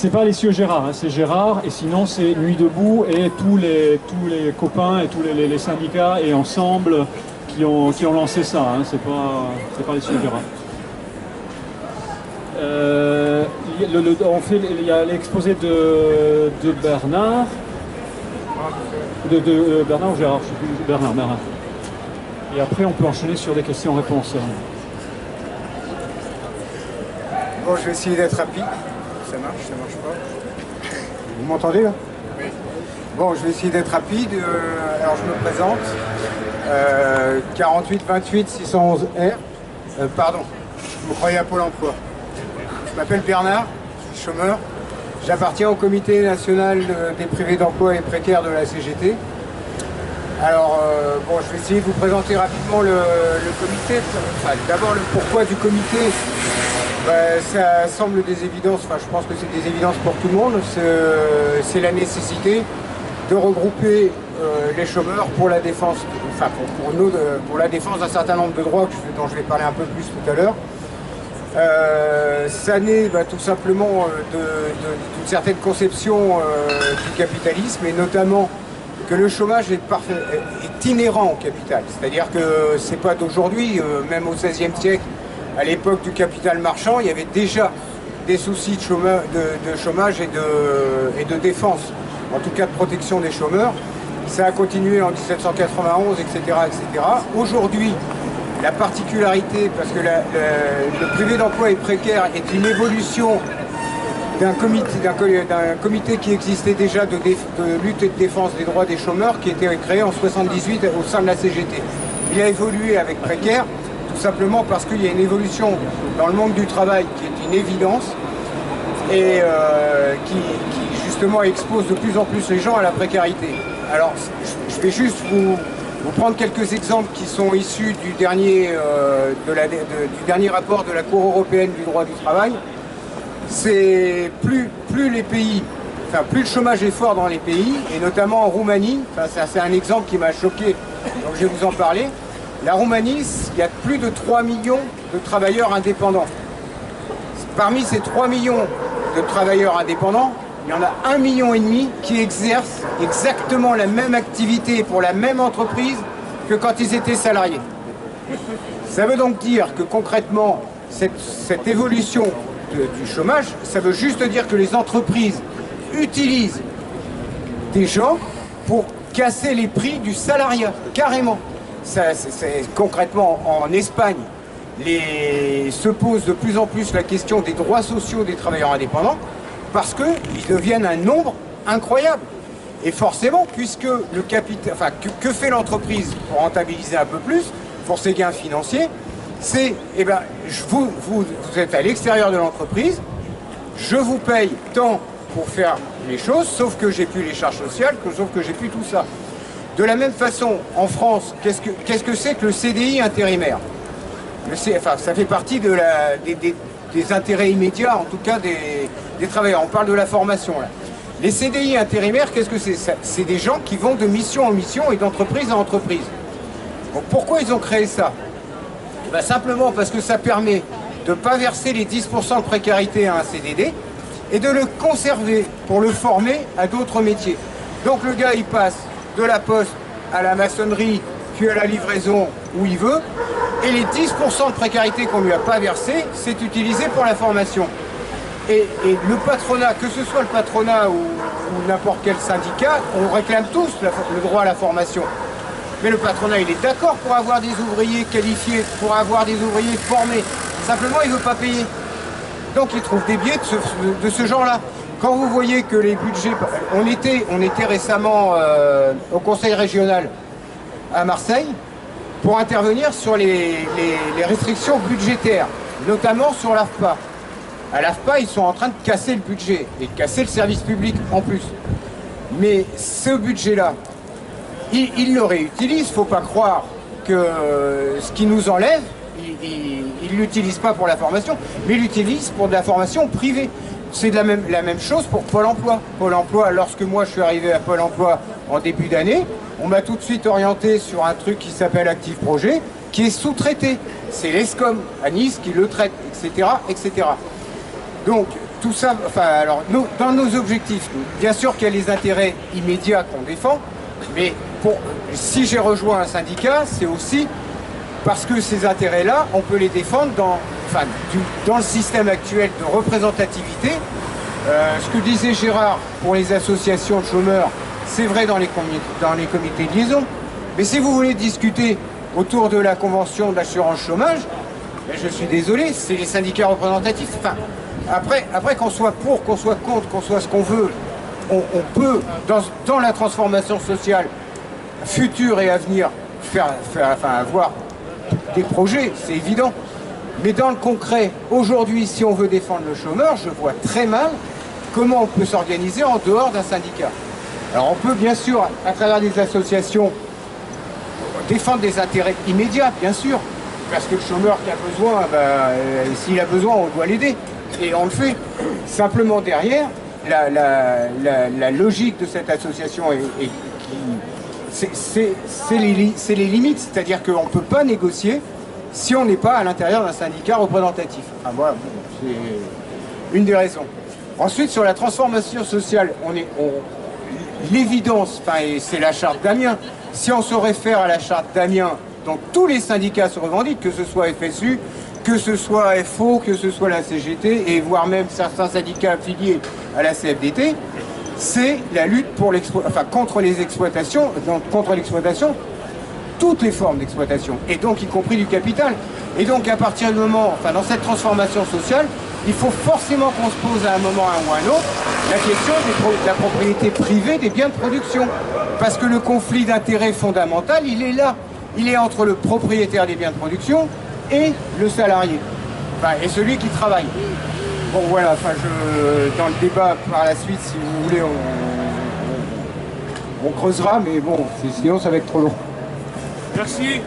C'est pas les cieux Gérard, hein, c'est Gérard, et sinon c'est Nuit debout et tous les copains et tous les syndicats et ensemble qui ont lancé ça, hein, c'est pas les cieux Gérard. Il y a l'exposé de Bernard, de Bernard ou Gérard, je sais plus, Bernard. Et après on peut enchaîner sur des questions-réponses. Bon, je vais essayer d'être rapide. Ça marche pas. Vous m'entendez là? Oui. Bon, je vais essayer d'être rapide. Alors je me présente. 48 28 611 R. Pardon, je me croyais à Pôle emploi. Je m'appelle Bernard, je suis chômeur. J'appartiens au comité national des privés d'emploi et précaires de la CGT. Alors, bon, je vais essayer de vous présenter rapidement le comité. Enfin, d'abord, le pourquoi du comité. Ça semble des évidences, enfin, je pense que c'est des évidences pour tout le monde. C'est la nécessité de regrouper les chômeurs pour la défense, enfin, pour la défense d'un certain nombre de droits dont je vais parler un peu plus tout à l'heure. Ça naît tout simplement d'une certaine conception du capitalisme, et notamment que le chômage est inhérent au capital. C'est-à-dire que c'est pas d'aujourd'hui, même au XVIe siècle, à l'époque du capital marchand, il y avait déjà des soucis de chômage et de défense, en tout cas de protection des chômeurs. Ça a continué en 1791, etc. etc. Aujourd'hui, la particularité, parce que le privé d'emploi et précaire est une évolution d'un comité qui existait déjà de lutte et de défense des droits des chômeurs, qui était créé en 78 au sein de la CGT. Il a évolué avec précaire, tout simplement parce qu'il y a une évolution dans le monde du travail qui est une évidence et qui justement expose de plus en plus les gens à la précarité. Alors, je vais juste vous prendre quelques exemples qui sont issus du dernier rapport de la Cour européenne du droit du travail. C'est plus les pays, enfin plus le chômage est fort dans les pays, et notamment en Roumanie, c'est un exemple qui m'a choqué, donc je vais vous en parler. La Roumanie, il y a plus de 3 millions de travailleurs indépendants. Parmi ces 3 millions de travailleurs indépendants, il y en a 1,5 million qui exercent exactement la même activité pour la même entreprise que quand ils étaient salariés. Ça veut donc dire que concrètement, cette évolution du chômage, ça veut juste dire que les entreprises utilisent des gens pour casser les prix du salariat, carrément. Concrètement, en Espagne, se pose de plus en plus la question des droits sociaux des travailleurs indépendants, parce qu'ils deviennent un nombre incroyable. Et forcément, puisque le capital, enfin, que fait l'entreprise pour rentabiliser un peu plus, pour ses gains financiers, c'est, vous êtes à l'extérieur de l'entreprise, je vous paye tant pour faire les choses, sauf que j'ai plus les charges sociales, sauf que j'ai plus tout ça. De la même façon, en France, qu'est-ce que c'est que le CDI intérimaire? Ça fait partie des intérêts immédiats, en tout cas des travailleurs. On parle de la formation, là. Les CDI intérimaires, qu'est-ce que c'est? C'est des gens qui vont de mission en mission et d'entreprise en entreprise. Donc pourquoi ils ont créé ça? Simplement parce que ça permet de ne pas verser les 10% de précarité à un CDD et de le conserver pour le former à d'autres métiers. Donc le gars, il passe de la poste à la maçonnerie, puis à la livraison où il veut, et les 10% de précarité qu'on ne lui a pas versé, c'est utilisé pour la formation. Et le patronat, que ce soit le patronat ou n'importe quel syndicat, on réclame tous le droit à la formation. Mais le patronat, il est d'accord pour avoir des ouvriers qualifiés, pour avoir des ouvriers formés. Simplement, il ne veut pas payer. Donc, il trouve des biais de ce genre-là. Quand vous voyez que les budgets... On était récemment au conseil régional à Marseille pour intervenir sur les restrictions budgétaires, notamment sur l'AFPA. À l'AFPA, ils sont en train de casser le budget et de casser le service public en plus. Mais ce budget-là, ils le réutilisent. Il ne faut pas croire que ce qu'ils nous enlèvent, ils ne l'utilisent pas pour la formation, mais ils l'utilisent pour de la formation privée. C'est la même chose pour Pôle emploi. Pôle emploi, lorsque moi je suis arrivé à Pôle emploi en début d'année, on m'a tout de suite orienté sur un truc qui s'appelle Active Projet, qui est sous-traité. C'est l'ESCOM à Nice qui le traite, etc., etc. Donc, tout ça, enfin, alors, dans nos objectifs, bien sûr qu'il y a les intérêts immédiats qu'on défend, mais si j'ai rejoint un syndicat, c'est aussi parce que ces intérêts-là, on peut les défendre dans le système actuel de représentativité. Ce que disait Gérard pour les associations de chômeurs, c'est vrai dans les comités de liaison, mais si vous voulez discuter autour de la convention d'assurance chômage, ben je suis désolé, c'est les syndicats représentatifs. Enfin, après qu'on soit pour, qu'on soit contre, qu'on soit ce qu'on veut, on peut, dans la transformation sociale future et à venir, avoir des projets, c'est évident. Mais dans le concret, aujourd'hui, si on veut défendre le chômeur, je vois très mal comment on peut s'organiser en dehors d'un syndicat. Alors on peut bien sûr, à travers des associations, défendre des intérêts immédiats, bien sûr, parce que le chômeur qui a besoin, s'il a besoin, on doit l'aider. Et on le fait. Simplement derrière, la logique de cette association c'est les limites, c'est-à-dire qu'on ne peut pas négocier si on n'est pas à l'intérieur d'un syndicat représentatif. Ah, voilà, c'est une des raisons. Ensuite, sur la transformation sociale, l'évidence, c'est la charte d'Amiens. Si on se réfère à la charte d'Amiens, dont tous les syndicats se revendiquent, que ce soit FSU, que ce soit FO, que ce soit la CGT, et voire même certains syndicats affiliés à la CFDT, c'est la lutte contre les exploitations, contre l'exploitation, toutes les formes d'exploitation, et donc y compris du capital. Et donc à partir du moment, dans cette transformation sociale, il faut forcément qu'on se pose à un moment ou à un autre la question de la propriété privée des biens de production. Parce que le conflit d'intérêts fondamental, il est là. Il est entre le propriétaire des biens de production et le salarié, et celui qui travaille. Bon voilà, dans le débat par la suite, si vous voulez, on creusera, mais bon, sinon ça va être trop long. Merci.